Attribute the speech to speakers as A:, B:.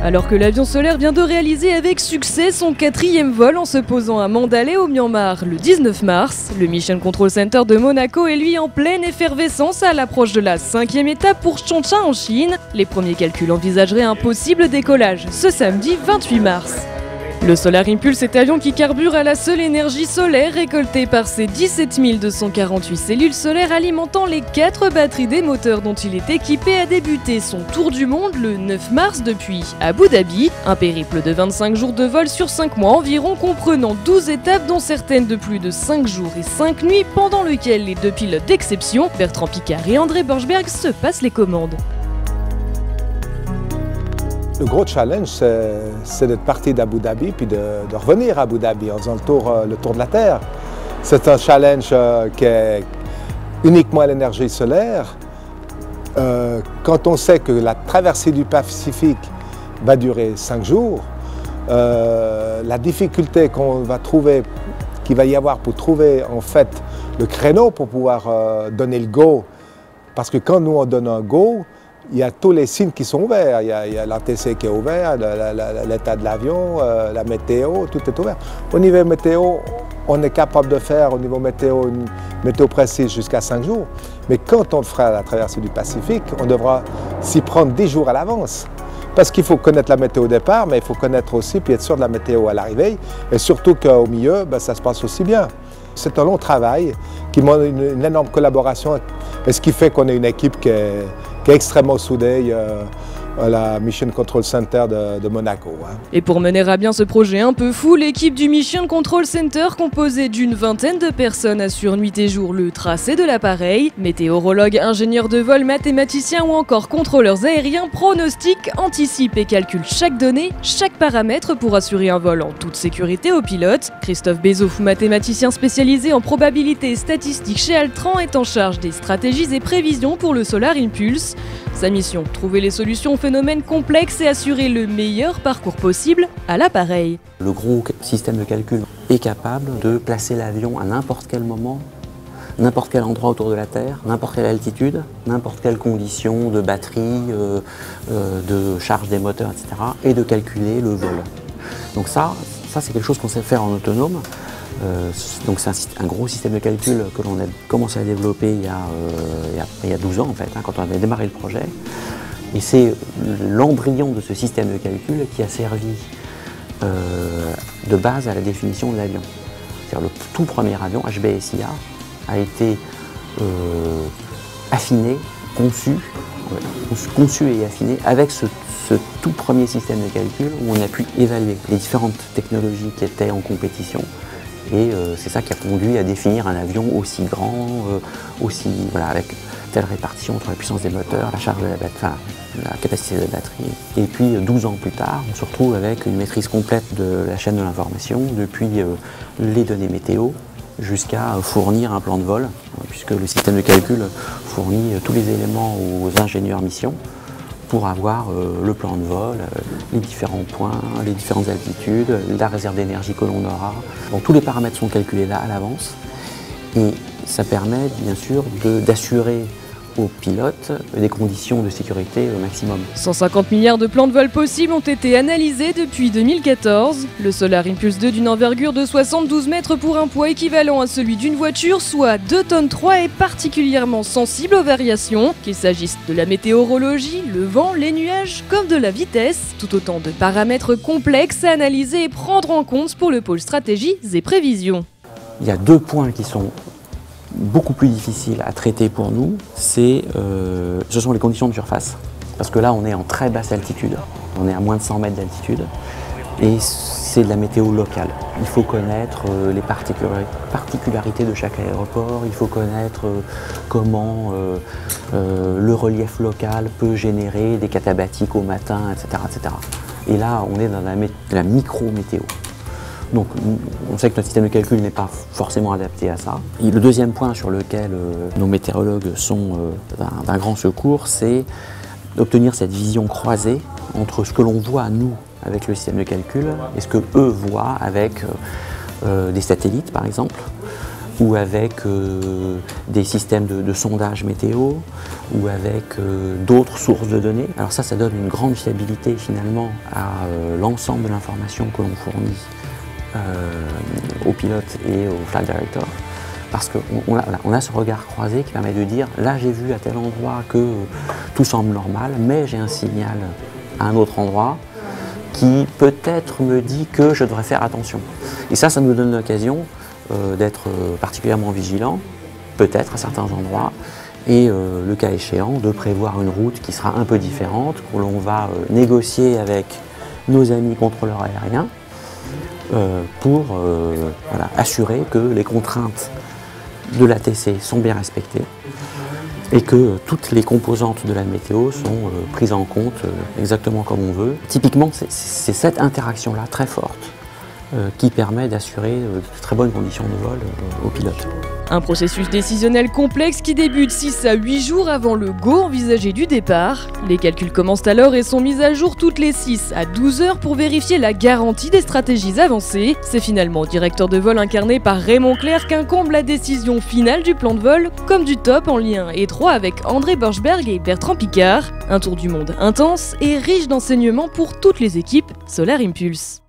A: Alors que l'avion solaire vient de réaliser avec succès son 4e vol en se posant à Mandalay au Myanmar le 19 mars, le Mission Control Center de Monaco est lui en pleine effervescence à l'approche de la 5e étape pour Chongqing en Chine. Les premiers calculs envisageraient un possible décollage ce samedi 28 mars. Le Solar Impulse est avion qui carbure à la seule énergie solaire récoltée par ses 17 248 cellules solaires alimentant les 4 batteries des moteurs dont il est équipé a débuté son tour du monde le 9 mars depuis Abu Dhabi. Un périple de 25 jours de vol sur 5 mois environ comprenant 12 étapes dont certaines de plus de 5 jours et 5 nuits pendant lesquelles les 2 pilotes d'exception, Bertrand Piccard et André Borschberg, se passent les commandes.
B: Le gros challenge, c'est d'être parti d'Abu Dhabi puis de revenir à Abu Dhabi en faisant le tour de la Terre. C'est un challenge qui est uniquement à l'énergie solaire. Quand on sait que la traversée du Pacifique va durer 5 jours, la difficulté qu'il va y avoir pour trouver en fait le créneau pour pouvoir donner le go, parce que quand nous on donne un go, il y a tous les signes qui sont ouverts. Il y a l'ATC qui est ouvert, l'état de l'avion, la météo, tout est ouvert. Au niveau météo, on est capable de faire au niveau météo une météo précise jusqu'à 5 jours. Mais quand on fera la traversée du Pacifique, on devra s'y prendre 10 jours à l'avance. Parce qu'il faut connaître la météo au départ, mais il faut connaître aussi puis être sûr de la météo à l'arrivée. Et surtout qu'au milieu, ça se passe aussi bien. C'est un long travail qui demande une énorme collaboration. Et ce qui fait qu'on est une équipe qui est extrêmement soudée à la Mission Control Center de Monaco.
A: Et pour mener à bien ce projet un peu fou, l'équipe du Mission Control Center, composée d'une vingtaine de personnes, assure nuit et jour le tracé de l'appareil. Météorologues, ingénieurs de vol, mathématiciens ou encore contrôleurs aériens pronostiquent, anticipent et calculent chaque donnée, chaque paramètre pour assurer un vol en toute sécurité aux pilotes. Christophe Bezoff, mathématicien spécialisé en probabilité et statistique chez Altran, est en charge des stratégies et prévisions pour le Solar Impulse. Sa mission, trouver les solutions aux phénomènes complexes et assurer le meilleur parcours possible à l'appareil.
C: Le gros système de calcul est capable de placer l'avion à n'importe quel moment, n'importe quel endroit autour de la Terre, n'importe quelle altitude, n'importe quelle condition de batterie, de charge des moteurs, etc. et de calculer le vol. Donc ça c'est quelque chose qu'on sait faire en autonome. Donc c'est un gros système de calcul que l'on a commencé à développer il y a 12 ans en fait, quand on avait démarré le projet. Et c'est l'embryon de ce système de calcul qui a servi de base à la définition de l'avion. C'est-à-dire le tout premier avion, HBSIA, a été affiné, conçu et affiné avec ce tout premier système de calcul où on a pu évaluer les différentes technologies qui étaient en compétition. Et c'est ça qui a conduit à définir un avion aussi grand, avec telle répartition entre la puissance des moteurs, la charge de la batterie, la capacité de la batterie. Et puis 12 ans plus tard, on se retrouve avec une maîtrise complète de la chaîne de l'information, depuis les données météo jusqu'à fournir un plan de vol, puisque le système de calcul fournit tous les éléments aux ingénieurs mission pour avoir le plan de vol, les différents points, les différentes altitudes, la réserve d'énergie que l'on aura. Donc tous les paramètres sont calculés là à l'avance et ça permet bien sûr d'assurer aux pilotes des conditions de sécurité au maximum.
A: 150 milliards de plans de vol possibles ont été analysés depuis 2014. Le Solar Impulse 2 d'une envergure de 72 mètres pour un poids équivalent à celui d'une voiture, soit 2,3 tonnes, est particulièrement sensible aux variations, qu'il s'agisse de la météorologie, le vent, les nuages, comme de la vitesse. Tout autant de paramètres complexes à analyser et prendre en compte pour le pôle stratégies et prévisions.
C: Il y a 2 points qui sont beaucoup plus difficile à traiter pour nous, ce sont les conditions de surface. Parce que là, on est en très basse altitude, on est à moins de 100 mètres d'altitude, et c'est de la météo locale. Il faut connaître les particularités de chaque aéroport, il faut connaître comment le relief local peut générer des catabatiques au matin, etc., etc. Et là, on est dans la micro-météo. Donc on sait que notre système de calcul n'est pas forcément adapté à ça. Et le deuxième point sur lequel nos météorologues sont d'un grand secours, c'est d'obtenir cette vision croisée entre ce que l'on voit nous avec le système de calcul et ce que eux voient avec des satellites par exemple, ou avec des systèmes de sondage météo, ou avec d'autres sources de données. Alors ça donne une grande fiabilité finalement à l'ensemble de l'information que l'on fournit aux pilotes et aux flight directors. Parce qu'on a ce regard croisé qui permet de dire, là j'ai vu à tel endroit que tout semble normal, mais j'ai un signal à un autre endroit qui peut-être me dit que je devrais faire attention. Et ça nous donne l'occasion d'être particulièrement vigilant, peut-être à certains endroits, et le cas échéant, de prévoir une route qui sera un peu différente, que l'on va négocier avec nos amis contrôleurs aériens pour assurer que les contraintes de l'ATC sont bien respectées et que toutes les composantes de la météo sont prises en compte exactement comme on veut. Typiquement, c'est cette interaction-là très forte qui permet d'assurer de très bonnes conditions de vol aux pilotes.
A: Un processus décisionnel complexe qui débute 6 à 8 jours avant le go envisagé du départ. Les calculs commencent alors et sont mis à jour toutes les 6 à 12 heures pour vérifier la garantie des stratégies avancées. C'est finalement au directeur de vol incarné par Raymond Clerc qu'incombe la décision finale du plan de vol, comme du top en lien étroit avec André Borschberg et Bertrand Piccard. Un tour du monde intense et riche d'enseignements pour toutes les équipes Solar Impulse.